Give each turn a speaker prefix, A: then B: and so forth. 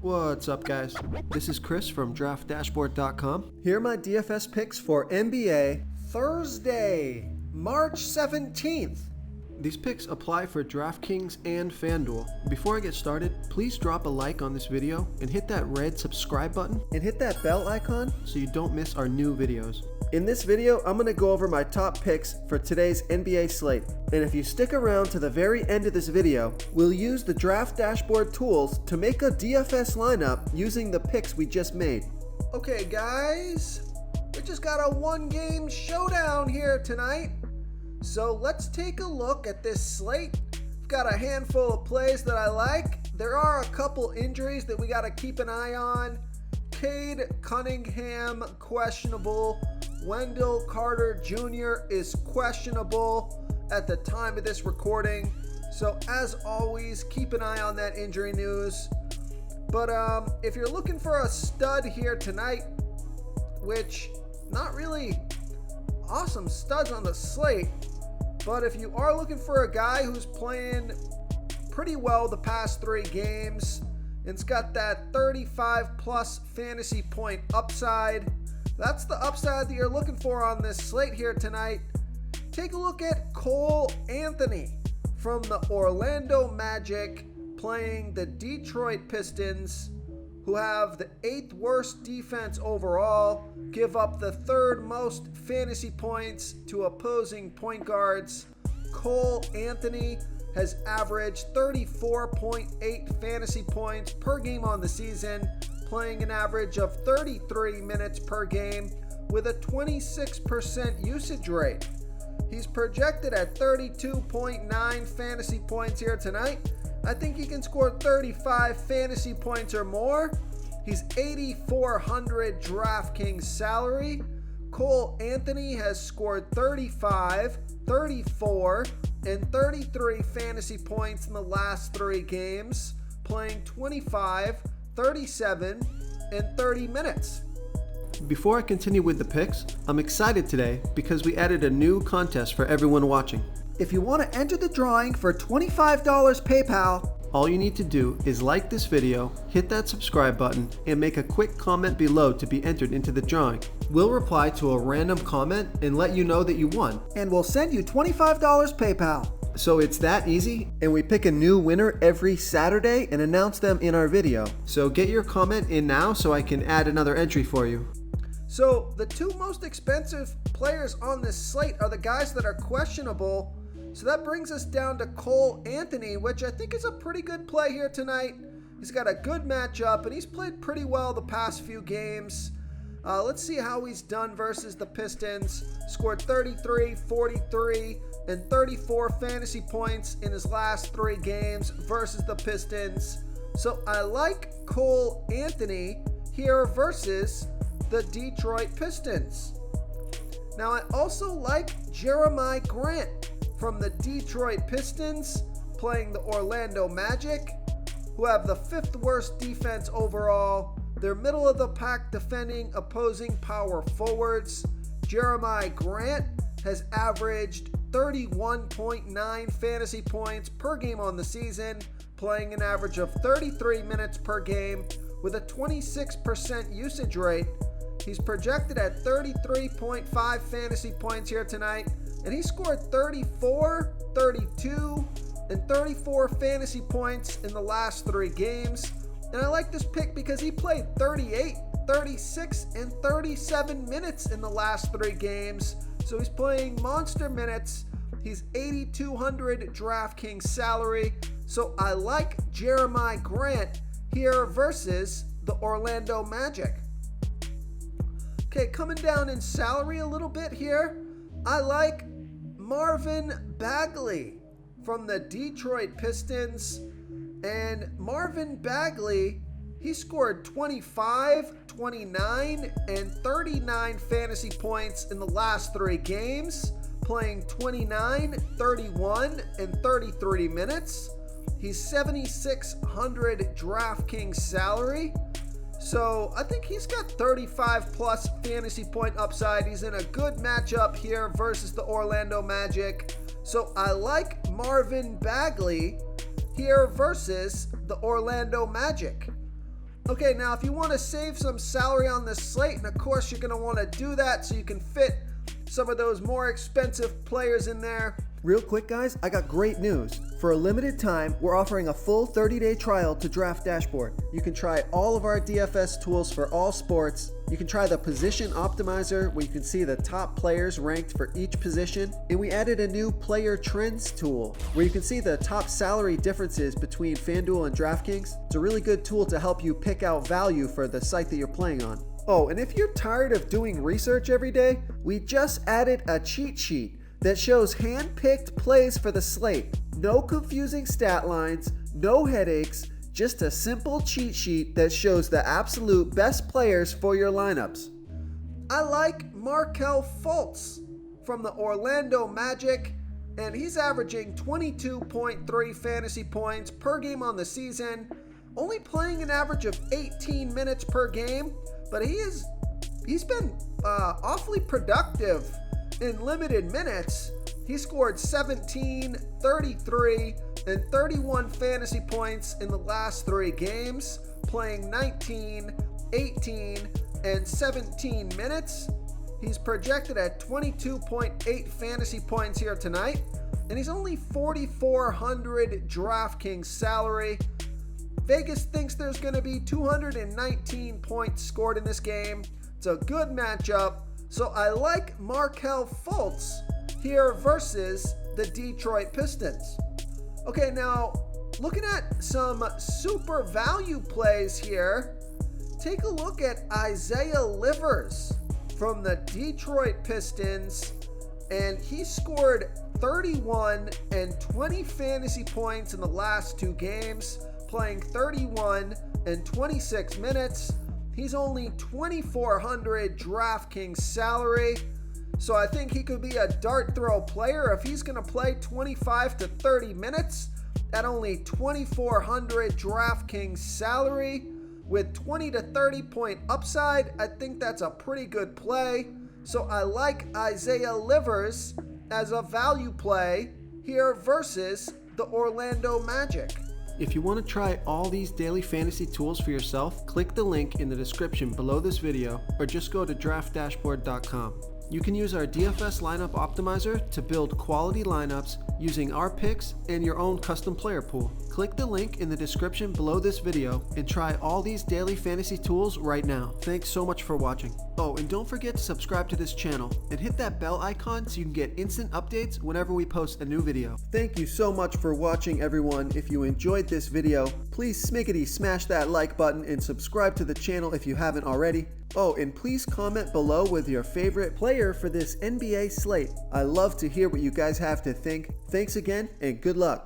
A: What's up, guys? This is Chris from DraftDashboard.com. Here are my DFS picks for NBA Thursday, March 17th. These picks apply for DraftKings and FanDuel. Before I get started, please drop a like on this video and hit that red subscribe button and hit that bell icon so you don't miss our new videos. In this video, I'm going to go over my top picks for today's NBA slate. And if you stick around to the very end of this video, we'll use the Draft Dashboard tools to make a DFS lineup using the picks we just made. Okay guys, we just got a one-game showdown here tonight. So let's take a look at this slate. I've got a handful of plays that I like. There are a couple injuries that we got to keep an eye on. Cade Cunningham, questionable. Wendell Carter Jr. is questionable at the time of this recording. So as always, keep an eye on that injury news. But if you're looking for a stud here tonight, which not really awesome studs on the slate, but if you are looking for a guy who's playing pretty well the past 3 games, and it's got that 35 plus fantasy point upside, that's the upside that you're looking for on this slate here tonight. Take a look at Cole Anthony from the Orlando Magic playing the Detroit Pistons, who have the 8th worst defense overall, give up the 3rd most fantasy points to opposing point guards. Cole Anthony has averaged 34.8 fantasy points per game on the season, playing an average of 33 minutes per game with a 26% usage rate. He's projected at 32.9 fantasy points here tonight. I think he can score 35 fantasy points or more. He's $8,400 DraftKings salary. Cole Anthony has scored 35, 34, and 33 fantasy points in the last 3 games, playing 25, 37, and 30 minutes. Before I continue with the picks, I'm excited today because we added a new contest for everyone watching. If you want to enter the drawing for $25 PayPal, all you need to do is like this video, hit that subscribe button, and make a quick comment below to be entered into the drawing. We'll reply to a random comment and let you know that you won, and we'll send you $25 PayPal. So it's that easy, and we pick a new winner every Saturday and announce them in our video. So get your comment in now so I can add another entry for you. So the 2 most expensive players on this slate are the guys that are questionable. So that brings us down to Cole Anthony, which I think is a pretty good play here tonight. He's got a good matchup, and he's played pretty well the past few games. Let's see how he's done versus the Pistons. Scored 33, 43, and 34 fantasy points in his last 3 games versus the Pistons. So I like Cole Anthony here versus the Detroit Pistons. Now I also like Jeremiah Grant from the Detroit Pistons playing the Orlando Magic, who have the 5th worst defense overall. They're middle of the pack defending opposing power forwards. Jeremiah Grant has averaged 31.9 fantasy points per game on the season, playing an average of 33 minutes per game with a 26% usage rate. He's projected at 33.5 fantasy points here tonight, and he scored 34, 32, and 34 fantasy points in the last 3 games. And I like this pick because he played 38, 36, and 37 minutes in the last 3 games. So he's playing monster minutes. He's $8,200 DraftKings salary. So I like Jeremiah Grant here versus the Orlando Magic. Okay, coming down in salary a little bit here, I like Marvin Bagley from the Detroit Pistons. And Marvin Bagley, he scored 25, 29, and 39 fantasy points in the last 3 games, playing 29, 31, and 33 minutes. He's $7,600 DraftKings salary. So I think he's got 35 plus fantasy point upside. He's in a good matchup here versus the Orlando Magic. So I like Marvin Bagley here versus the Orlando Magic. Okay, now if you want to save some salary on this slate, and of course you're going to want to do that so you can fit some of those more expensive players in there. Real quick, guys, I got great news. For a limited time, we're offering a full 30-day trial to Draft Dashboard. You can try all of our DFS tools for all sports. You can try the position optimizer where you can see the top players ranked for each position. And we added a new player trends tool where you can see the top salary differences between FanDuel and DraftKings. It's a really good tool to help you pick out value for the site that you're playing on. Oh, and if you're tired of doing research every day, we just added a cheat sheet that shows hand-picked plays for the slate. No confusing stat lines, no headaches, just a simple cheat sheet that shows the absolute best players for your lineups. I like Markelle Fultz from the Orlando Magic, and he's averaging 22.3 fantasy points per game on the season, only playing an average of 18 minutes per game, but he's been awfully productive in limited minutes. He scored 17, 33, and 31 fantasy points in the last 3 games, playing 19, 18, and 17 minutes. He's projected at 22.8 fantasy points here tonight, and he's only 4,400 DraftKings salary. Vegas thinks there's going to be 219 points scored in this game. It's a good matchup, so I like Markelle Fultz here versus the Detroit Pistons. Okay, now looking at some super value plays here, take a look at Isaiah Livers from the Detroit Pistons, and he scored 31 and 20 fantasy points in the last 2 games, playing 31 and 26 minutes. He's only 2,400 DraftKings salary, so I think he could be a dart throw player if he's going to play 25 to 30 minutes at only 2,400 DraftKings salary with 20 to 30 point upside. I think that's a pretty good play, so I like Isaiah Livers as a value play here versus the Orlando Magic. If you want to try all these daily fantasy tools for yourself, click the link in the description below this video or just go to draftdashboard.com. You can use our DFS lineup optimizer to build quality lineups using our picks and your own custom player pool. Click the link in the description below this video and try all these daily fantasy tools right now. Thanks so much for watching. Oh, and don't forget to subscribe to this channel and hit that bell icon so you can get instant updates whenever we post a new video. Thank you so much for watching, everyone. If you enjoyed this video, please smickety smash that like button and subscribe to the channel if you haven't already. Oh, and please comment below with your favorite player for this NBA slate. I love to hear what you guys have to think. Thanks again, and good luck.